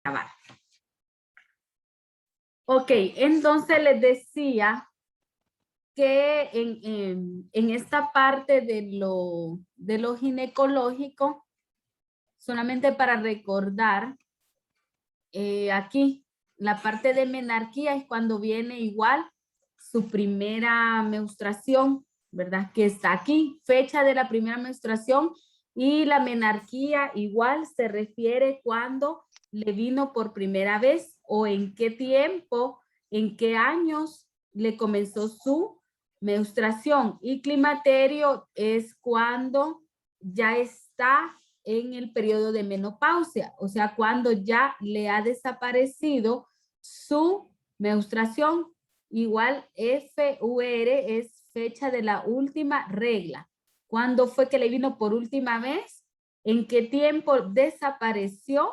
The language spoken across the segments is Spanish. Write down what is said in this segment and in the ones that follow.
grabar. Ok, entonces les decía que en esta parte de lo ginecológico, solamente para recordar, aquí la parte de menarquía es cuando viene igual su primera menstruación, ¿verdad? Que está aquí, fecha de la primera menstruación, y la menarquía igual se refiere cuando le vino por primera vez o en qué tiempo, en qué años le comenzó su menstruación. Y climaterio es cuando ya está en el periodo de menopausia, o sea, cuando ya le ha desaparecido su menstruación. Igual FUR es fecha de la última regla. ¿Cuándo fue que le vino por última vez? ¿En qué tiempo desapareció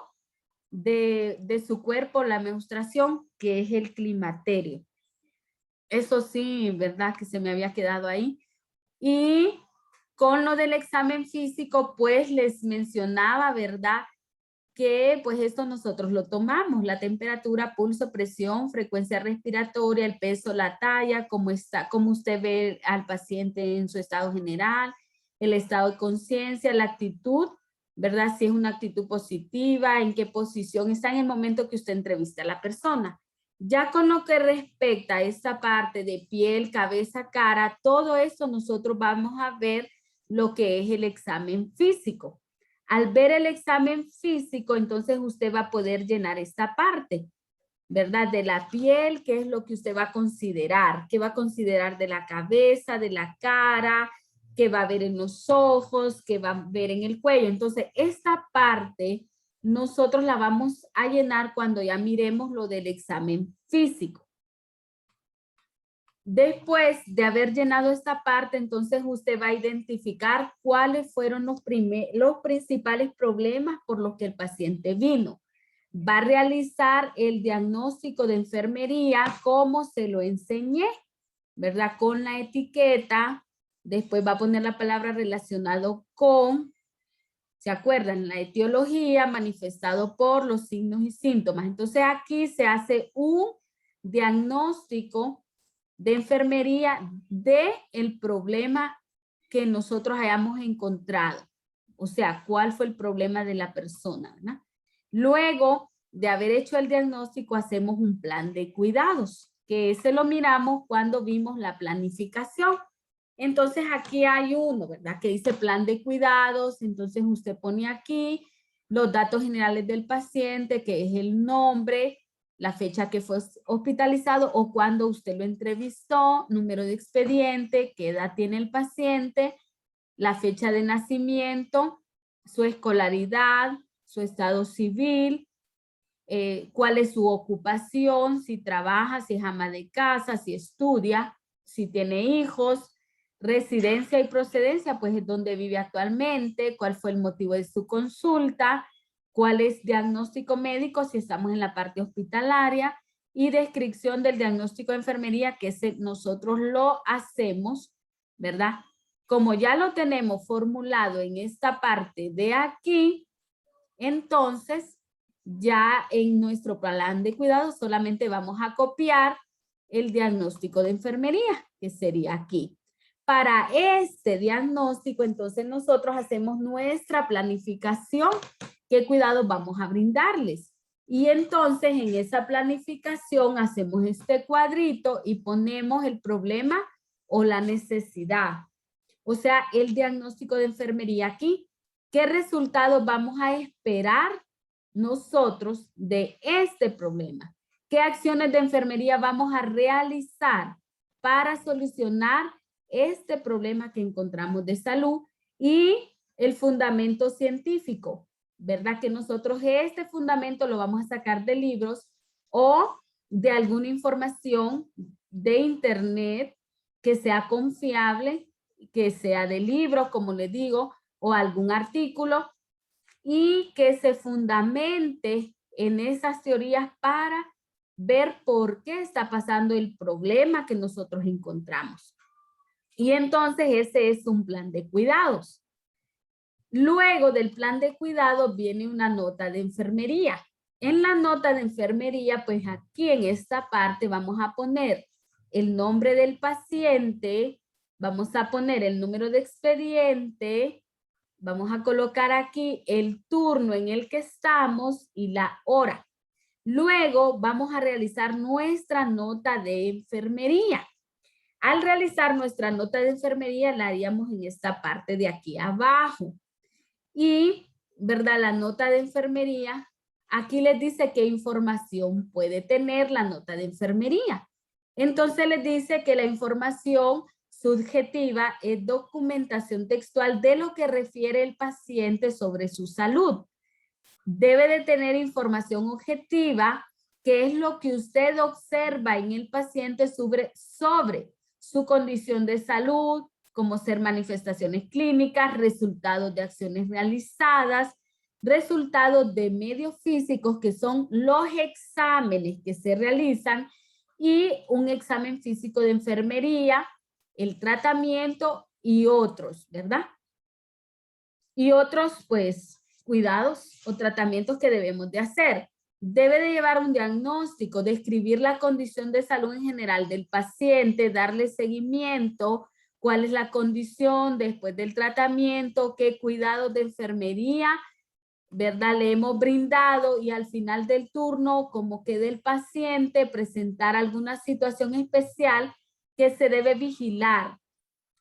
de su cuerpo la menstruación, que es el climaterio? Eso sí, ¿verdad? Que se me había quedado ahí. Y con lo del examen físico, pues les mencionaba, ¿verdad? Que pues esto nosotros lo tomamos, la temperatura, pulso, presión, frecuencia respiratoria, el peso, la talla, cómo está, cómo usted ve al paciente en su estado general, el estado de conciencia, la actitud, ¿verdad? Si es una actitud positiva, en qué posición está en el momento que usted entrevista a la persona. Ya con lo que respecta a esta parte de piel, cabeza, cara, todo eso nosotros vamos a ver lo que es el examen físico. Al ver el examen físico, entonces usted va a poder llenar esta parte, ¿verdad? De la piel, qué es lo que usted va a considerar, qué va a considerar de la cabeza, de la cara, qué va a ver en los ojos, qué va a ver en el cuello. Entonces, esta parte nosotros la vamos a llenar cuando ya miremos lo del examen físico. Después de haber llenado esta parte, entonces usted va a identificar cuáles fueron los principales problemas por los que el paciente vino. Va a realizar el diagnóstico de enfermería como se lo enseñé, ¿verdad? Con la etiqueta. Después va a poner la palabra relacionado con, ¿se acuerdan? La etiología manifestado por los signos y síntomas. Entonces aquí se hace un diagnóstico de enfermería de el problema que nosotros hayamos encontrado. O sea, cuál fue el problema de la persona, ¿verdad? Luego de haber hecho el diagnóstico, hacemos un plan de cuidados, que ese lo miramos cuando vimos la planificación. Entonces aquí hay uno, ¿verdad? Que dice plan de cuidados. Entonces usted pone aquí los datos generales del paciente, que es el nombre, la fecha que fue hospitalizado o cuando usted lo entrevistó, número de expediente, qué edad tiene el paciente, la fecha de nacimiento, su escolaridad, su estado civil, cuál es su ocupación, si trabaja, si es ama de casa, si estudia, si tiene hijos, residencia y procedencia, pues es donde vive actualmente, cuál fue el motivo de su consulta, cuál es diagnóstico médico si estamos en la parte hospitalaria y descripción del diagnóstico de enfermería que nosotros lo hacemos, ¿verdad? Como ya lo tenemos formulado en esta parte de aquí, entonces ya en nuestro plan de cuidado solamente vamos a copiar el diagnóstico de enfermería, que sería aquí. Para este diagnóstico, entonces nosotros hacemos nuestra planificación, qué cuidados vamos a brindarles. Y entonces en esa planificación hacemos este cuadrito y ponemos el problema o la necesidad. O sea, el diagnóstico de enfermería aquí. ¿Qué resultados vamos a esperar nosotros de este problema? ¿Qué acciones de enfermería vamos a realizar para solucionar este problema que encontramos de salud? Y el fundamento científico, ¿verdad? Que nosotros este fundamento lo vamos a sacar de libros o de alguna información de internet que sea confiable, que sea de libros, como les digo, o algún artículo, y que se fundamente en esas teorías para ver por qué está pasando el problema que nosotros encontramos. Y entonces ese es un plan de cuidados. Luego del plan de cuidados viene una nota de enfermería. En la nota de enfermería, pues aquí en esta parte vamos a poner el nombre del paciente, vamos a poner el número de expediente, vamos a colocar aquí el turno en el que estamos y la hora. Luego vamos a realizar nuestra nota de enfermería. Al realizar nuestra nota de enfermería la haríamos en esta parte de aquí abajo. Y, ¿verdad? La nota de enfermería, aquí les dice qué información puede tener la nota de enfermería. Entonces les dice que la información subjetiva es documentación textual de lo que refiere el paciente sobre su salud. Debe de tener información objetiva, que es lo que usted observa en el paciente sobre su condición de salud, como ser manifestaciones clínicas, resultados de acciones realizadas, resultados de medios físicos, que son los exámenes que se realizan, y un examen físico de enfermería, el tratamiento y otros, ¿verdad? Y otros, pues, cuidados o tratamientos que debemos de hacer. Debe de llevar un diagnóstico, describir la condición de salud en general del paciente, darle seguimiento, cuál es la condición después del tratamiento, qué cuidados de enfermería, ¿verdad? Le hemos brindado, y al final del turno, como quede el paciente, presentar alguna situación especial que se debe vigilar.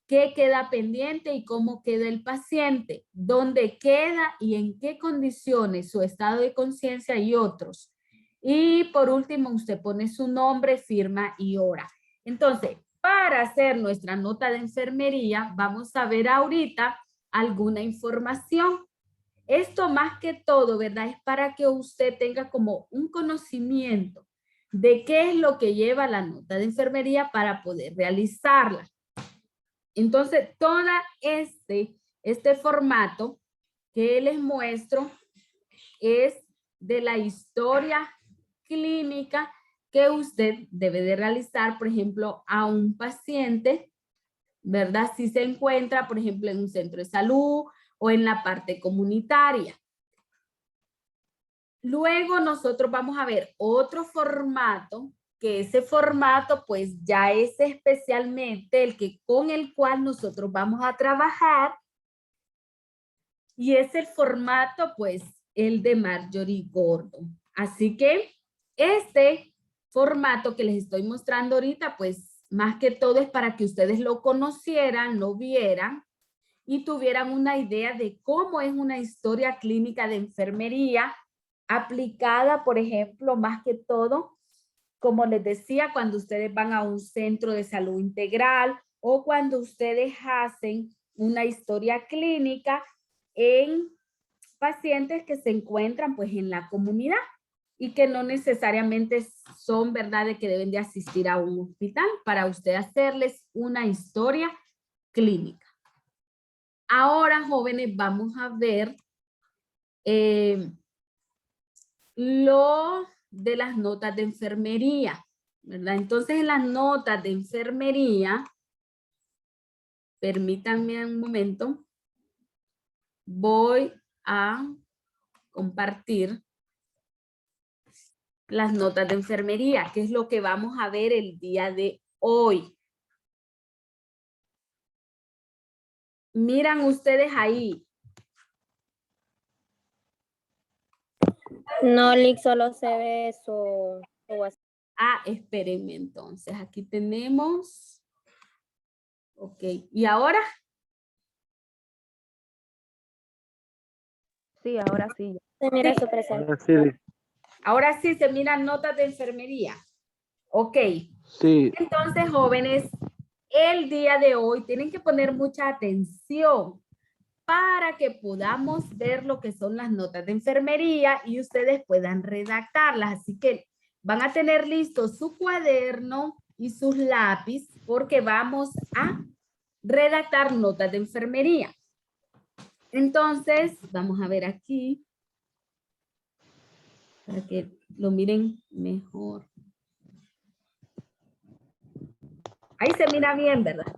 ¿Qué queda pendiente y cómo queda el paciente? ¿Dónde queda y en qué condiciones? Su estado de conciencia y otros. Y por último, usted pone su nombre, firma y hora. Entonces, para hacer nuestra nota de enfermería, vamos a ver ahorita alguna información. Esto más que todo, ¿verdad? Es para que usted tenga como un conocimiento de qué es lo que lleva la nota de enfermería para poder realizarla. Entonces, todo este formato que les muestro es de la historia clínica que usted debe de realizar, por ejemplo, a un paciente, ¿verdad? Si se encuentra, por ejemplo, en un centro de salud o en la parte comunitaria. Luego nosotros vamos a ver otro formato, que ese formato pues ya es especialmente el que con el cual nosotros vamos a trabajar, y es el formato pues el de Marjorie Gordon. Así que este formato que les estoy mostrando ahorita pues más que todo es para que ustedes lo conocieran, lo vieran y tuvieran una idea de cómo es una historia clínica de enfermería aplicada, por ejemplo, más que todo, como les decía, cuando ustedes van a un centro de salud integral o cuando ustedes hacen una historia clínica en pacientes que se encuentran pues en la comunidad y que no necesariamente son, ¿verdad?, de que deben de asistir a un hospital para usted hacerles una historia clínica. Ahora, jóvenes, vamos a ver lo de las notas de enfermería, ¿verdad? Entonces, en las notas de enfermería, permítanme un momento, voy a compartir las notas de enfermería, que es lo que vamos a ver el día de hoy. Miran ustedes ahí. No, Lick, solo se ve su WhatsApp. Ah, espérenme entonces. Aquí tenemos. Ok. ¿Y ahora? Sí, ahora sí. Se mira Sí. su presente. Ah, sí, Ahora sí se miran notas de enfermería. Ok. sí. Entonces, jóvenes, el día de hoy tienen que poner mucha atención para que podamos ver lo que son las notas de enfermería y ustedes puedan redactarlas. Así que van a tener listo su cuaderno y sus lápiz porque vamos a redactar notas de enfermería. Entonces, vamos a ver aquí para que lo miren mejor. Ahí se mira bien, ¿verdad?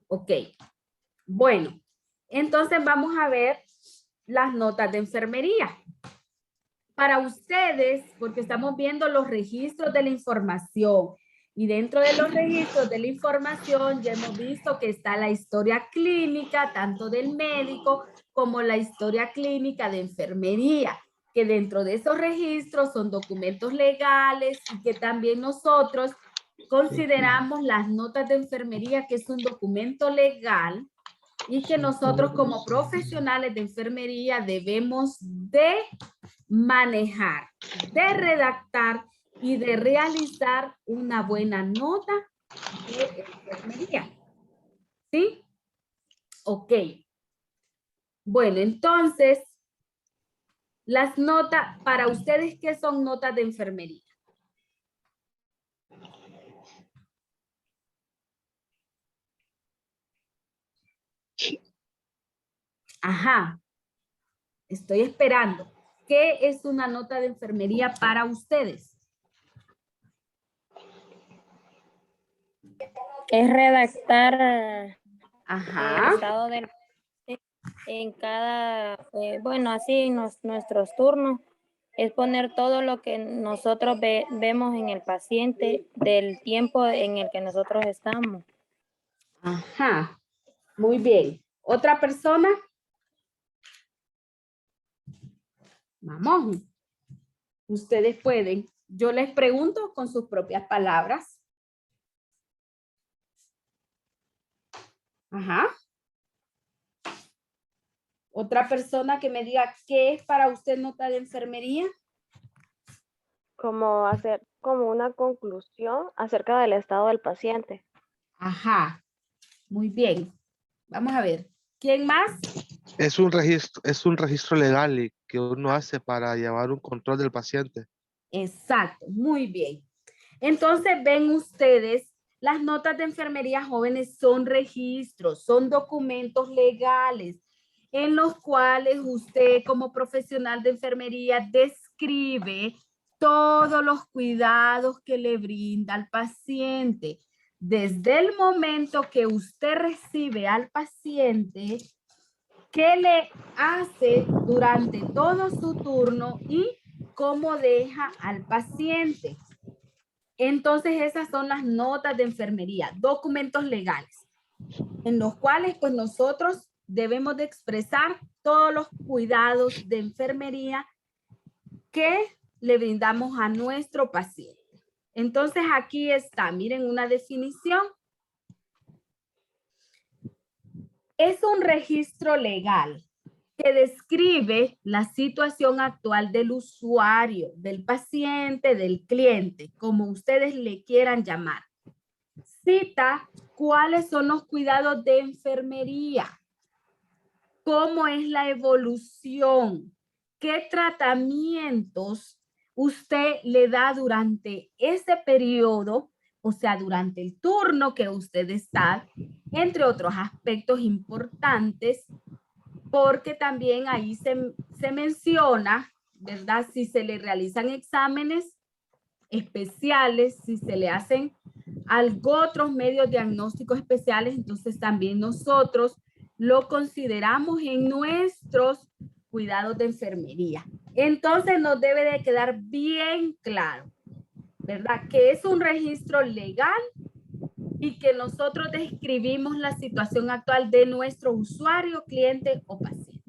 Ok. Bueno, entonces vamos a ver las notas de enfermería. Para ustedes, porque estamos viendo los registros de la información, y dentro de los registros de la información ya hemos visto que está la historia clínica, tanto del médico como la historia clínica de enfermería, que dentro de esos registros son documentos legales y que también nosotros consideramos las notas de enfermería que es un documento legal y que nosotros como profesionales de enfermería debemos de manejar, de redactar y de realizar una buena nota de enfermería. ¿Sí? Ok. Bueno, entonces, las notas, para ustedes, ¿qué son notas de enfermería? Ajá. Estoy esperando. ¿Qué es una nota de enfermería para ustedes? Es redactar el Ajá. estado del en cada, bueno, así en nuestros turnos, es poner todo lo que nosotros vemos en el paciente del tiempo en el que nosotros estamos. Ajá. Muy bien. ¿Otra persona? Vamos. Ustedes pueden. Yo les pregunto con sus propias palabras. Ajá. Otra persona que me diga qué es para usted nota de enfermería. Como hacer como una conclusión acerca del estado del paciente. Ajá. Muy bien. Vamos a ver. ¿Quién más? Es un registro legal y que uno hace para llevar un control del paciente. Exacto. Muy bien. Entonces ven ustedes, las notas de enfermería jóvenes son registros, son documentos legales en los cuales usted como profesional de enfermería describe todos los cuidados que le brinda al paciente. Desde el momento que usted recibe al paciente, qué le hace durante todo su turno y cómo deja al paciente. Entonces esas son las notas de enfermería, documentos legales, en los cuales pues nosotros debemos de expresar todos los cuidados de enfermería que le brindamos a nuestro paciente. Entonces aquí está, miren una definición. Es un registro legal que describe la situación actual del usuario, del paciente, del cliente, como ustedes le quieran llamar. Cita cuáles son los cuidados de enfermería, cómo es la evolución, qué tratamientos usted le da durante ese periodo, o sea, durante el turno que usted está, entre otros aspectos importantes, porque también ahí se menciona, ¿verdad? Si se le realizan exámenes especiales, si se le hacen otros medios diagnósticos especiales, entonces también nosotros lo consideramos en nuestros cuidados de enfermería. Entonces nos debe de quedar bien claro, ¿verdad? Que es un registro legal y que nosotros describimos la situación actual de nuestro usuario, cliente o paciente.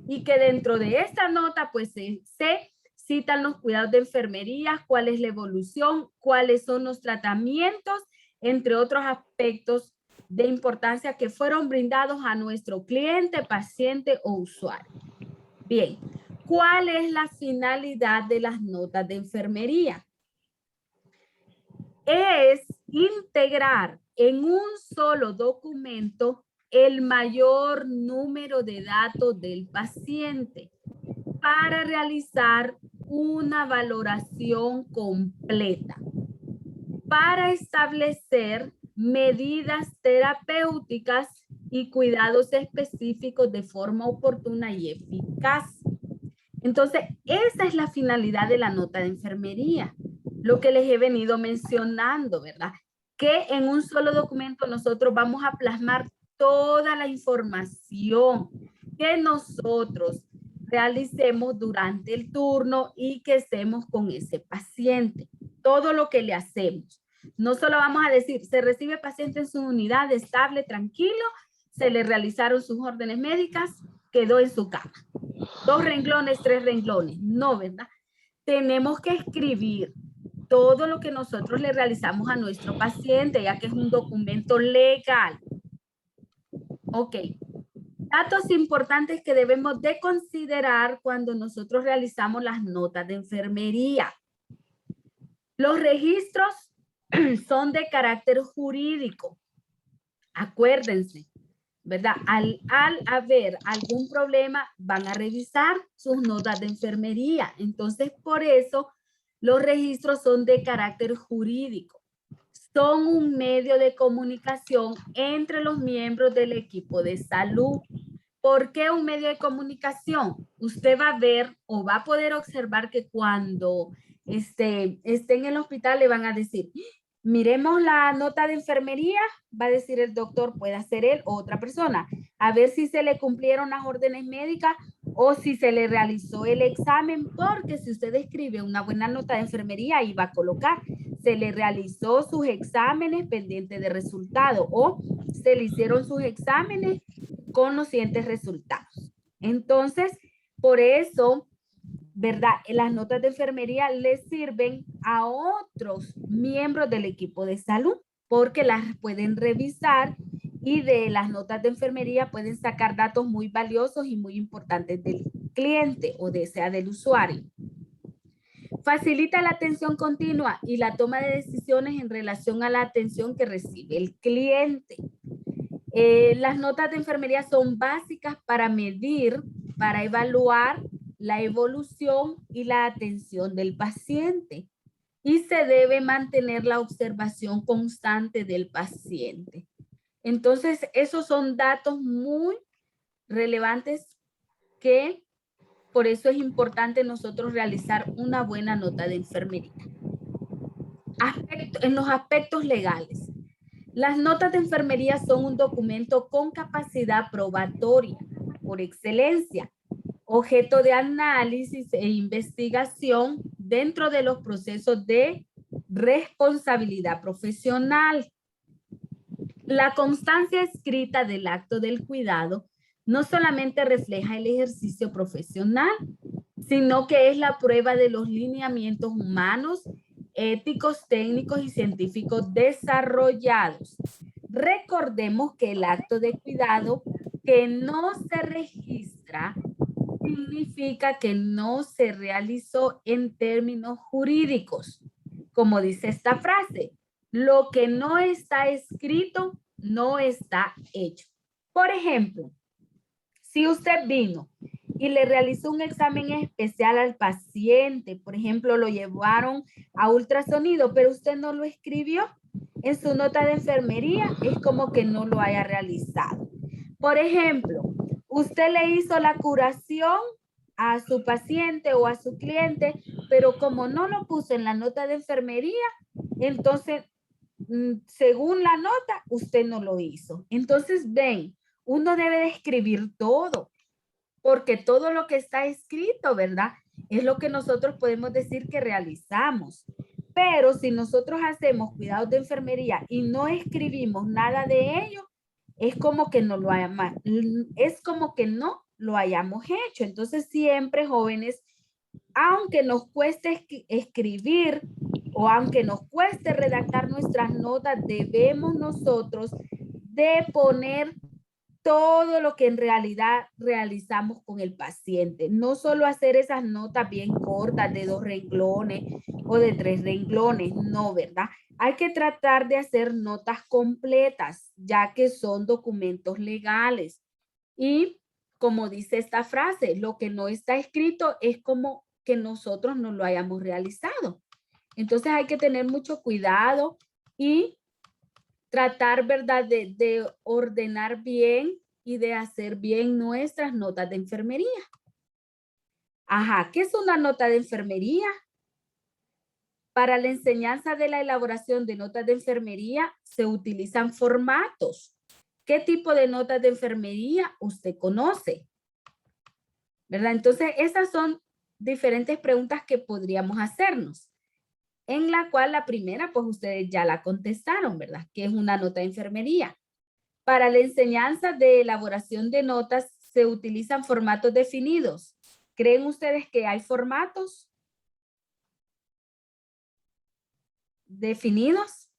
Y que dentro de esta nota pues se citan los cuidados de enfermería, cuál es la evolución, cuáles son los tratamientos, entre otros aspectos de importancia que fueron brindados a nuestro cliente, paciente o usuario. Bien, ¿cuál es la finalidad de las notas de enfermería? Es integrar en un solo documento el mayor número de datos del paciente para realizar una valoración completa, para establecer medidas terapéuticas y cuidados específicos de forma oportuna y eficaz. Entonces, esa es la finalidad de la nota de enfermería, lo que les he venido mencionando, ¿verdad? Que en un solo documento nosotros vamos a plasmar toda la información que nosotros realicemos durante el turno y que estemos con ese paciente. Todo lo que le hacemos. No solo vamos a decir, se recibe paciente en su unidad estable, tranquilo, se le realizaron sus órdenes médicas, quedó en su cama. 2 renglones, 3 renglones. No, ¿verdad? Tenemos que escribir todo lo que nosotros le realizamos a nuestro paciente, ya que es un documento legal. Ok. Datos importantes que debemos de considerar cuando nosotros realizamos las notas de enfermería. Los registros son de carácter jurídico. Acuérdense, ¿verdad? Al haber algún problema, van a revisar sus notas de enfermería. Entonces, por eso, los registros son de carácter jurídico. Son un medio de comunicación entre los miembros del equipo de salud. ¿Por qué un medio de comunicación? Usted va a ver o va a poder observar que cuando esté en el hospital le van a decir, miremos la nota de enfermería, va a decir el doctor, puede ser él o otra persona, a ver si se le cumplieron las órdenes médicas o si se le realizó el examen, porque si usted escribe una buena nota de enfermería, ahí va a colocar, se le realizó sus exámenes pendientes de resultado o se le hicieron sus exámenes con los siguientes resultados. Entonces, por eso, ¿verdad? Las notas de enfermería les sirven a otros miembros del equipo de salud porque las pueden revisar y de las notas de enfermería pueden sacar datos muy valiosos y muy importantes del cliente o del usuario. Facilita la atención continua y la toma de decisiones en relación a la atención que recibe el cliente. Las notas de enfermería son básicas para medir, para evaluar la evolución y la atención del paciente. Y se debe mantener la observación constante del paciente. Entonces, esos son datos muy relevantes que por eso es importante nosotros realizar una buena nota de enfermería. En los aspectos legales. Las notas de enfermería son un documento con capacidad probatoria por excelencia, objeto de análisis e investigación dentro de los procesos de responsabilidad profesional. La constancia escrita del acto del cuidado no solamente refleja el ejercicio profesional, sino que es la prueba de los lineamientos humanos, éticos, técnicos y científicos desarrollados. Recordemos que el acto de cuidado que no se registra significa que no se realizó en términos jurídicos. Como dice esta frase, lo que no está escrito no está hecho. Por ejemplo, si usted vino y le realizó un examen especial al paciente, por ejemplo, lo llevaron a ultrasonido, pero usted no lo escribió en su nota de enfermería, es como que no lo haya realizado. Por ejemplo, usted le hizo la curación a su paciente o a su cliente, pero como no lo puso en la nota de enfermería, entonces, según la nota, usted no lo hizo. Entonces, ven, uno debe de escribir todo, porque todo lo que está escrito, ¿verdad? Es lo que nosotros podemos decir que realizamos. Pero si nosotros hacemos cuidados de enfermería y no escribimos nada de ello, es como que no lo hayamos, hecho. Entonces siempre, jóvenes, aunque nos cueste escribir o aunque nos cueste redactar nuestras notas, debemos nosotros de poner todo lo que en realidad realizamos con el paciente. No solo hacer esas notas bien cortas de 2 renglones o de 3 renglones, no, ¿verdad? Hay que tratar de hacer notas completas, ya que son documentos legales. Y como dice esta frase, lo que no está escrito es como que nosotros no lo hayamos realizado. Entonces hay que tener mucho cuidado y tratar, ¿verdad?, de ordenar bien y de hacer bien nuestras notas de enfermería. Ajá, ¿qué es una nota de enfermería? Para la enseñanza de la elaboración de notas de enfermería se utilizan formatos. ¿Qué tipo de notas de enfermería usted conoce? ¿verdad? Entonces, esas son diferentes preguntas que podríamos hacernos. En la cual la primera, pues ustedes ya la contestaron, ¿verdad? Que es una nota de enfermería. Para la enseñanza de elaboración de notas se utilizan formatos definidos. ¿Creen ustedes que hay formatos definidos?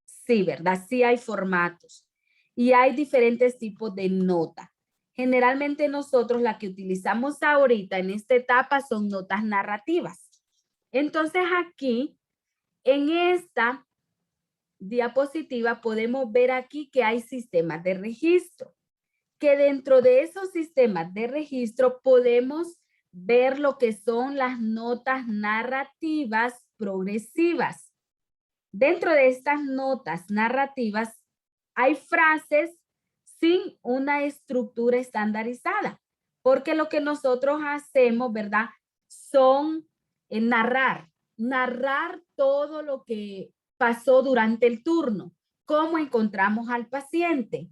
Sí, ¿verdad? Sí hay formatos. Y hay diferentes tipos de nota. Generalmente nosotros la que utilizamos ahorita en esta etapa son notas narrativas. Entonces aquí, en esta diapositiva podemos ver aquí que hay sistemas de registro. Que dentro de esos sistemas de registro podemos ver lo que son las notas narrativas progresivas. Dentro de estas notas narrativas hay frases sin una estructura estandarizada, porque lo que nosotros hacemos, ¿verdad? Son narrar todo lo que pasó durante el turno, cómo encontramos al paciente,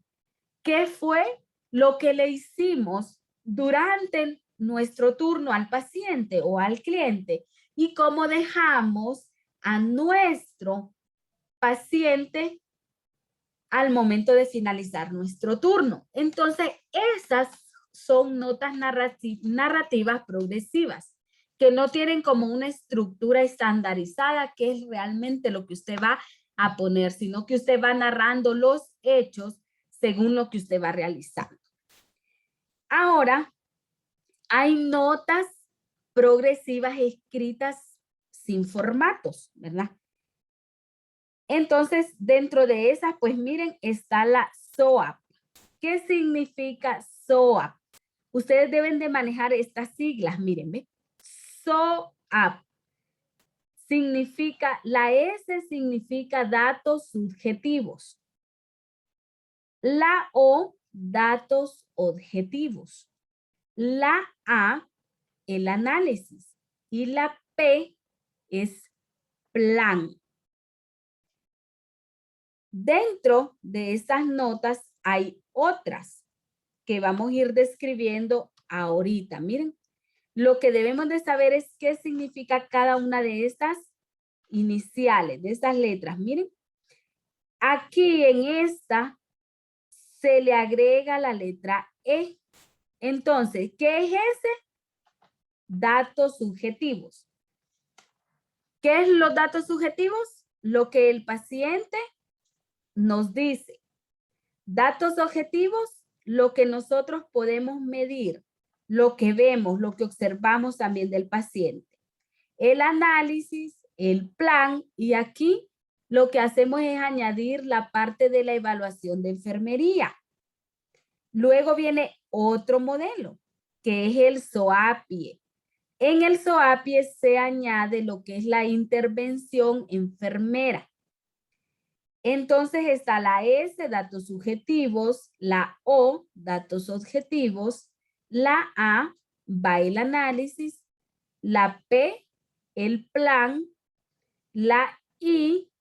qué fue lo que le hicimos durante nuestro turno al paciente o al cliente y cómo dejamos a nuestro paciente al momento de finalizar nuestro turno. Entonces, esas son notas narrativas progresivas que no tienen como una estructura estandarizada, que es realmente lo que usted va a poner, sino que usted va narrando los hechos según lo que usted va realizando. Ahora, hay notas progresivas escritas sin formatos, ¿verdad? Entonces, dentro de esas, pues miren, está la SOAP. ¿Qué significa SOAP? Ustedes deben de manejar estas siglas, miren, ¿ve? SOAP significa, la S significa datos subjetivos. La O, datos objetivos. La A, el análisis. Y la P es plan. Dentro de estas notas hay otras que vamos a ir describiendo ahorita. Miren, lo que debemos de saber es qué significa cada una de estas iniciales, de estas letras. Miren, aquí en esta se le agrega la letra E. Entonces, ¿qué es ese? Datos subjetivos. ¿Qué es los datos subjetivos? Lo que el paciente nos dice. Datos objetivos, lo que nosotros podemos medir, lo que vemos, lo que observamos también del paciente. El análisis, el plan, y aquí lo que hacemos es añadir la parte de la evaluación de enfermería. Luego viene otro modelo, que es el SOAPIE. En el SOAPIE se añade lo que es la intervención enfermera. Entonces está la S, datos subjetivos, la O, datos objetivos, la A, va el análisis, la P, el plan, la I,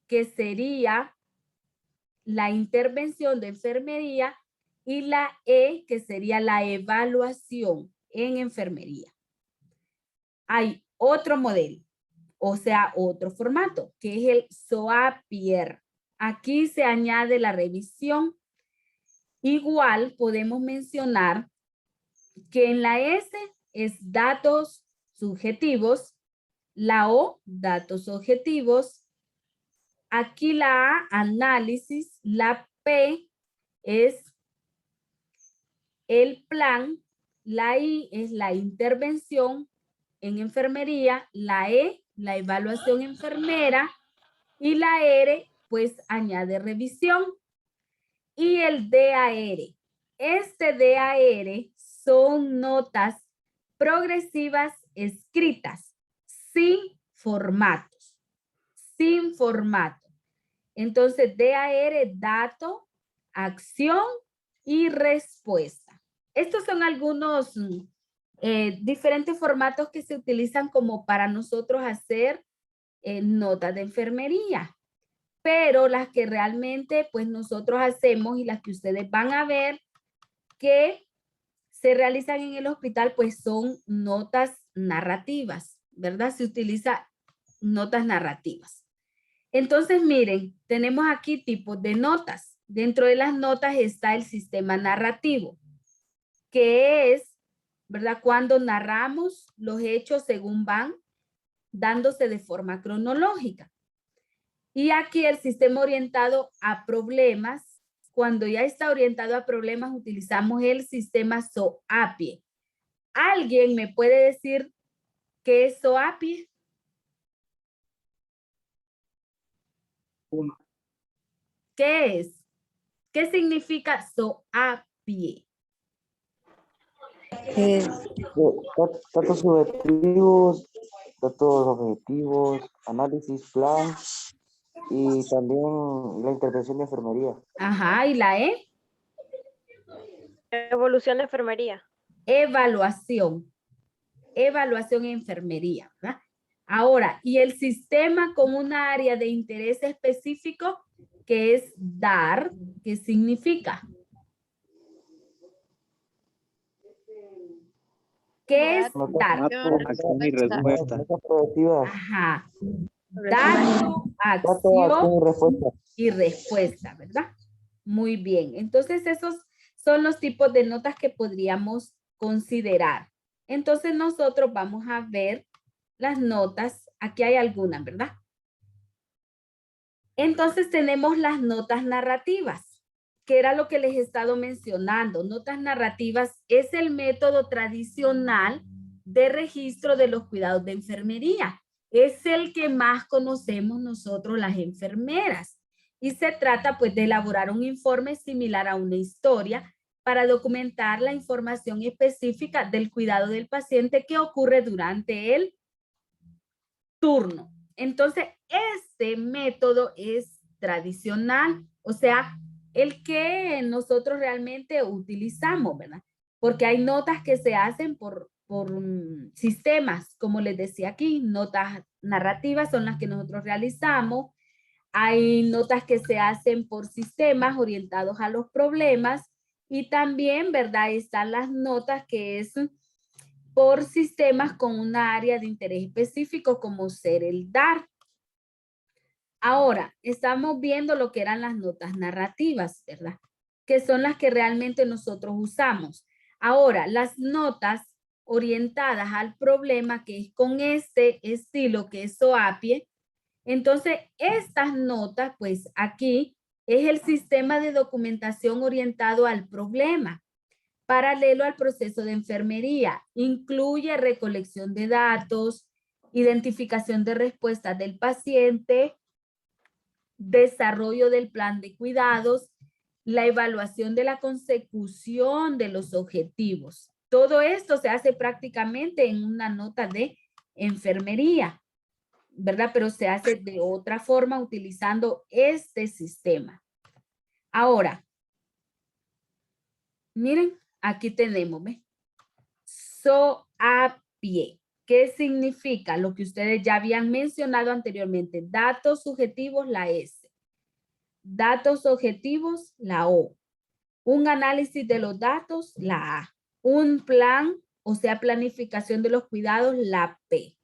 que sería la intervención de enfermería, y la E, que sería la evaluación en enfermería. Hay otro modelo, o sea, otro formato, que es el SOAPIER. Aquí se añade la revisión. Igual podemos mencionar que en la S es datos subjetivos, la O, datos objetivos, aquí la A, análisis, la P es el plan, la I es la intervención en enfermería, la E, la evaluación enfermera, y la R, pues añade revisión. Y el DAR. Este DAR son notas progresivas escritas, sin formatos, sin formato. Entonces, DAR, dato, acción y respuesta. Estos son algunos diferentes formatos que se utilizan como para nosotros hacer notas de enfermería. Pero las que realmente pues nosotros hacemos y las que ustedes van a ver que se realizan en el hospital, pues son notas narrativas, ¿verdad? Se utiliza notas narrativas. Entonces, miren, tenemos aquí tipos de notas. Dentro de las notas está el sistema narrativo, que es, ¿verdad? Cuando narramos los hechos según van dándose de forma cronológica. Y aquí el sistema orientado a problemas, cuando ya está orientado a problemas, utilizamos el sistema SOAPIE. ¿Alguien me puede decir qué es SOAPIE? ¿Qué es? ¿Qué significa SOAPIE? Datos subjetivos, datos objetivos, análisis, plan y también la intervención de enfermería. Ajá, ¿y la E? Evolución de enfermería. Evaluación. Evaluación en enfermería, ¿verdad? Ahora, y el sistema con una área de interés específico que es dar, ¿qué significa? ¿Qué es dar? Acción y respuesta. Datos productivas, Ajá. Dato, datos, acción acción y respuesta. y respuesta, ¿verdad? Muy bien. Entonces, esos son los tipos de notas que podríamos considerar. Entonces, nosotros vamos a ver las notas. Aquí hay algunas, ¿verdad? Entonces, tenemos las notas narrativas, que era lo que les he estado mencionando. Notas narrativas es el método tradicional de registro de los cuidados de enfermería. Es el que más conocemos nosotros las enfermeras. Y se trata pues de elaborar un informe similar a una historia para documentar la información específica del cuidado del paciente que ocurre durante el turno. Entonces, este método es tradicional, o sea, el que nosotros realmente utilizamos, ¿verdad? Porque hay notas que se hacen por sistemas, como les decía aquí, notas narrativas son las que nosotros realizamos. Hay notas que se hacen por sistemas orientados a los problemas y también, ¿verdad? Están las notas que es por sistemas con una área de interés específico como ser el dar. Ahora, estamos viendo lo que eran las notas narrativas, ¿verdad? Que son las que realmente nosotros usamos. Ahora, las notas orientadas al problema, que es con este estilo, que es SOAPIE, entonces estas notas, pues aquí es el sistema de documentación orientado al problema. Paralelo al proceso de enfermería, incluye recolección de datos, identificación de respuestas del paciente, desarrollo del plan de cuidados, la evaluación de la consecución de los objetivos. Todo esto se hace prácticamente en una nota de enfermería, ¿verdad? Pero se hace de otra forma utilizando este sistema. Ahora, miren, aquí tenemos, ¿ve? SOAPIE. ¿Qué significa? Lo que ustedes ya habían mencionado anteriormente. Datos subjetivos, la S. Datos objetivos, la O. Un análisis de los datos, la A. Un plan, o sea, planificación de los cuidados, la P.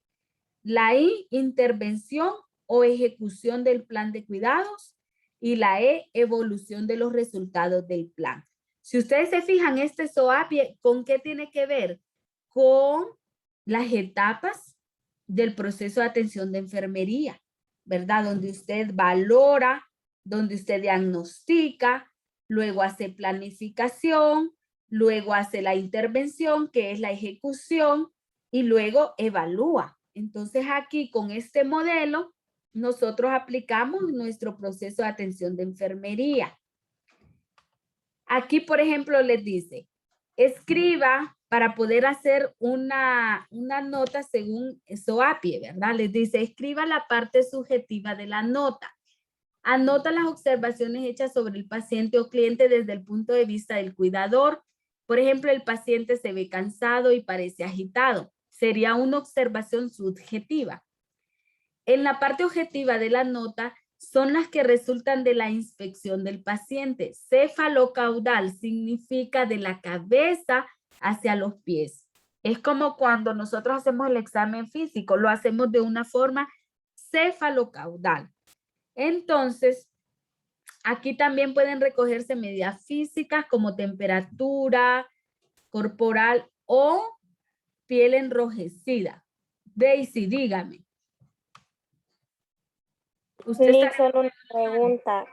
La I, intervención o ejecución del plan de cuidados. Y la E, evolución de los resultados del plan. Si ustedes se fijan, este SOAPIE, ¿con qué tiene que ver? Con las etapas del proceso de atención de enfermería, ¿verdad? Donde usted valora, donde usted diagnostica, luego hace planificación, luego hace la intervención, que es la ejecución, y luego evalúa. Entonces aquí con este modelo, nosotros aplicamos nuestro proceso de atención de enfermería. Aquí, por ejemplo, les dice, escriba para poder hacer una nota según SOAPIE, ¿verdad? Les dice, escriba la parte subjetiva de la nota. Anota las observaciones hechas sobre el paciente o cliente desde el punto de vista del cuidador. Por ejemplo, el paciente se ve cansado y parece agitado. Sería una observación subjetiva. En la parte objetiva de la nota son las que resultan de la inspección del paciente. Cefalocaudal significa de la cabeza hacia los pies. Es como cuando nosotros hacemos el examen físico, lo hacemos de una forma cefalocaudal. Entonces, aquí también pueden recogerse medidas físicas como temperatura corporal o piel enrojecida. Daisy, dígame. Usted Liz, está... solo una pregunta.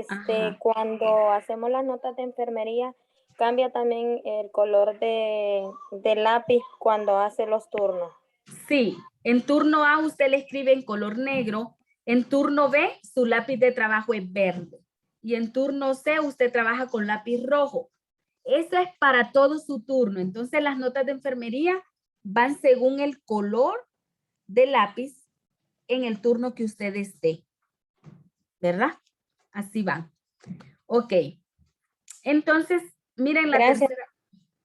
Ajá. Cuando hacemos las notas de enfermería, ¿cambia también el color del lápiz cuando hace los turnos? Sí, en turno A usted le escribe en color negro, en turno B su lápiz de trabajo es verde y en turno C usted trabaja con lápiz rojo. Eso es para todo su turno. Entonces las notas de enfermería van según el color del lápiz en el turno que usted esté, ¿verdad? Así van. Ok. Entonces, miren la Gracias. tercera.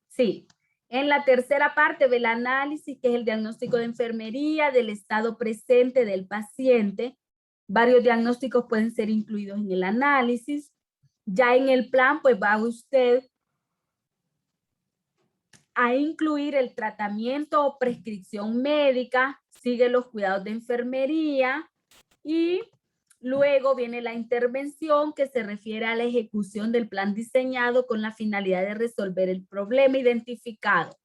Sí. En la tercera parte del análisis, que es el diagnóstico de enfermería, del estado presente del paciente. Varios diagnósticos pueden ser incluidos en el análisis. Ya en el plan, pues va usted a incluir el tratamiento o prescripción médica, sigue los cuidados de enfermería y luego viene la intervención que se refiere a la ejecución del plan diseñado con la finalidad de resolver el problema identificado.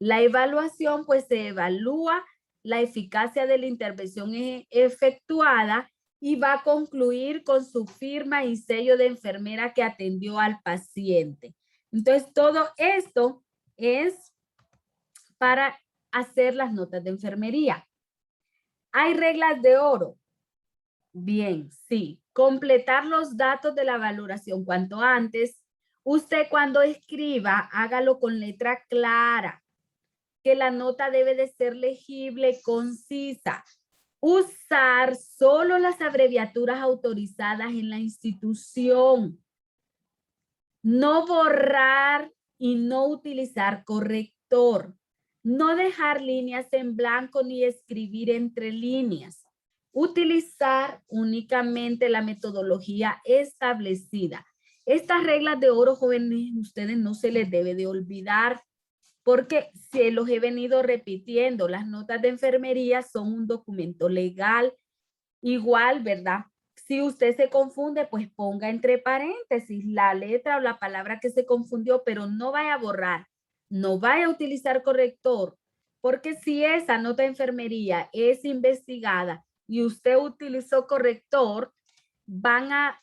La evaluación, pues se evalúa la eficacia de la intervención efectuada y va a concluir con su firma y sello de enfermera que atendió al paciente. Entonces, todo esto es para hacer las notas de enfermería. ¿Hay reglas de oro? Bien, sí. Completar los datos de la valoración cuanto antes. Usted cuando escriba, hágalo con letra clara. Que la nota debe de ser legible, concisa. Usar solo las abreviaturas autorizadas en la institución. No borrar y no utilizar corrector. No dejar líneas en blanco ni escribir entre líneas. Utilizar únicamente la metodología establecida. Estas reglas de oro, jóvenes, ustedes no se les debe de olvidar porque se los he venido repitiendo. Las notas de enfermería son un documento legal. Igual, ¿verdad? Si usted se confunde, pues ponga entre paréntesis la letra o la palabra que se confundió, pero no vaya a borrar, no vaya a utilizar corrector, porque si esa nota de enfermería es investigada y usted utilizó corrector, van a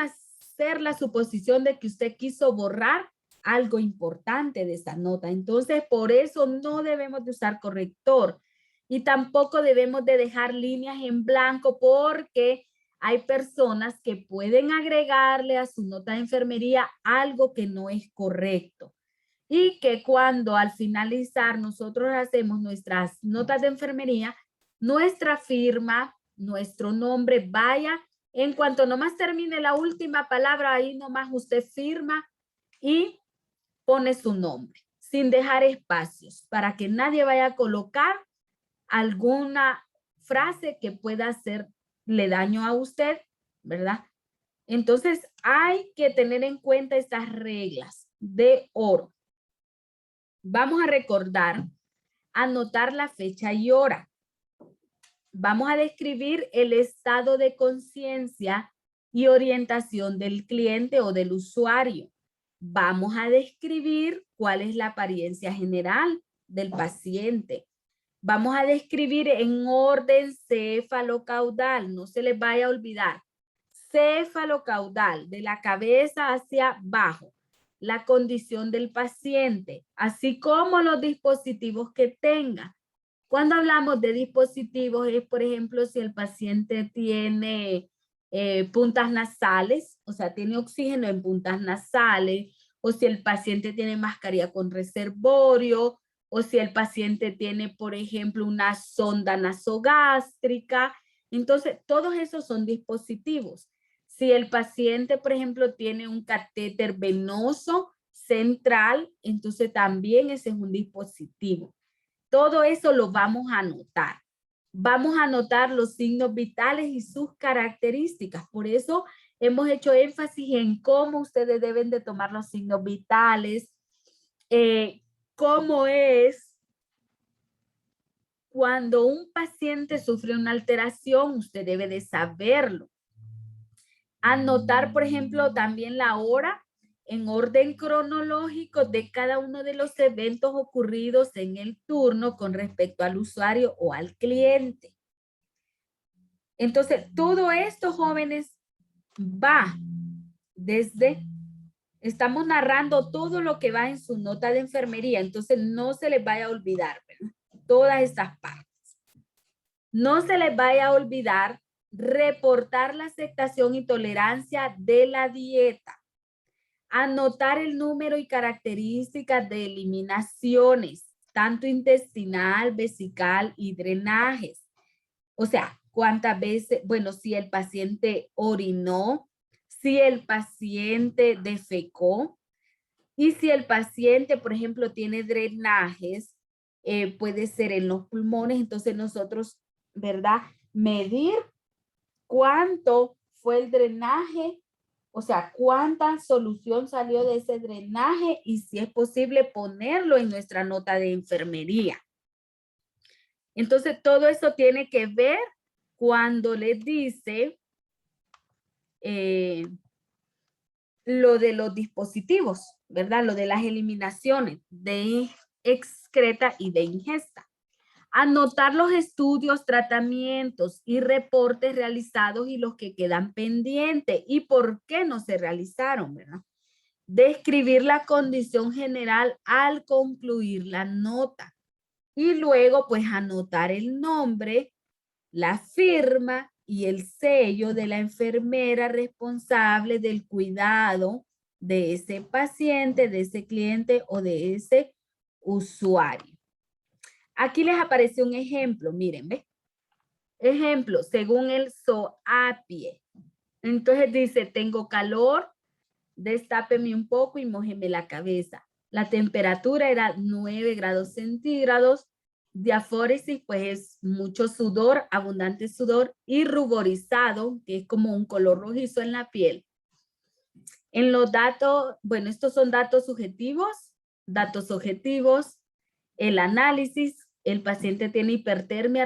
hacer la suposición de que usted quiso borrar algo importante de esa nota. Entonces, por eso no debemos de usar corrector. Y tampoco debemos de dejar líneas en blanco porque hay personas que pueden agregarle a su nota de enfermería algo que no es correcto. Y que cuando al finalizar nosotros hacemos nuestras notas de enfermería, nuestra firma, nuestro nombre vaya, en cuanto nomás termine la última palabra, ahí nomás usted firma y pone su nombre, sin dejar espacios, para que nadie vaya a colocar alguna frase que pueda hacerle daño a usted, ¿verdad? Entonces hay que tener en cuenta estas reglas de oro. Vamos a recordar, anotar la fecha y hora. Vamos a describir el estado de conciencia y orientación del cliente o del usuario. Vamos a describir cuál es la apariencia general del paciente. Vamos a describir en orden cefalocaudal, no se les vaya a olvidar. Cefalocaudal, de la cabeza hacia abajo, la condición del paciente, así como los dispositivos que tenga. Cuando hablamos de dispositivos es, por ejemplo, si el paciente tiene puntas nasales, o sea, tiene oxígeno en puntas nasales, o si el paciente tiene mascarilla con reservorio, o si el paciente tiene, por ejemplo, una sonda nasogástrica. Entonces, todos esos son dispositivos. Si el paciente, por ejemplo, tiene un catéter venoso central, entonces también ese es un dispositivo. Todo eso lo vamos a anotar. Vamos a anotar los signos vitales y sus características. Por eso hemos hecho énfasis en cómo ustedes deben de tomar los signos vitales, cómo es cuando un paciente sufre una alteración, usted debe de saberlo. Anotar, por ejemplo, también la hora en orden cronológico de cada uno de los eventos ocurridos en el turno con respecto al usuario o al cliente. Entonces, todo esto, jóvenes, va desde, estamos narrando todo lo que va en su nota de enfermería, entonces no se les vaya a olvidar, ¿verdad? Todas estas partes. No se les vaya a olvidar reportar la aceptación y tolerancia de la dieta. Anotar el número y características de eliminaciones, tanto intestinal, vesical y drenajes. O sea, cuántas veces, bueno, si el paciente orinó, si el paciente defecó y si el paciente, por ejemplo, tiene drenajes, puede ser en los pulmones, entonces nosotros, ¿verdad? Medir cuánto fue el drenaje, o sea, cuánta solución salió de ese drenaje y si es posible ponerlo en nuestra nota de enfermería. Entonces, todo eso tiene que ver cuando les dice lo de los dispositivos, ¿verdad? Lo de las eliminaciones de excreta y de ingesta. Anotar los estudios, tratamientos y reportes realizados y los que quedan pendientes y por qué no se realizaron, ¿verdad? Describir la condición general al concluir la nota. Y luego, pues, anotar el nombre, la firma y el sello de la enfermera responsable del cuidado de ese paciente, de ese cliente o de ese usuario. Aquí les apareció un ejemplo, miren, ¿ves? Ejemplo, según el SOAPIE. Entonces dice, tengo calor, destápeme un poco y mójeme la cabeza. La temperatura era 9 grados centígrados. Diafóresis, pues es mucho sudor, abundante sudor y ruborizado, que es como un color rojizo en la piel. En los datos, bueno, estos son datos objetivos, el análisis, el paciente tiene hipertermia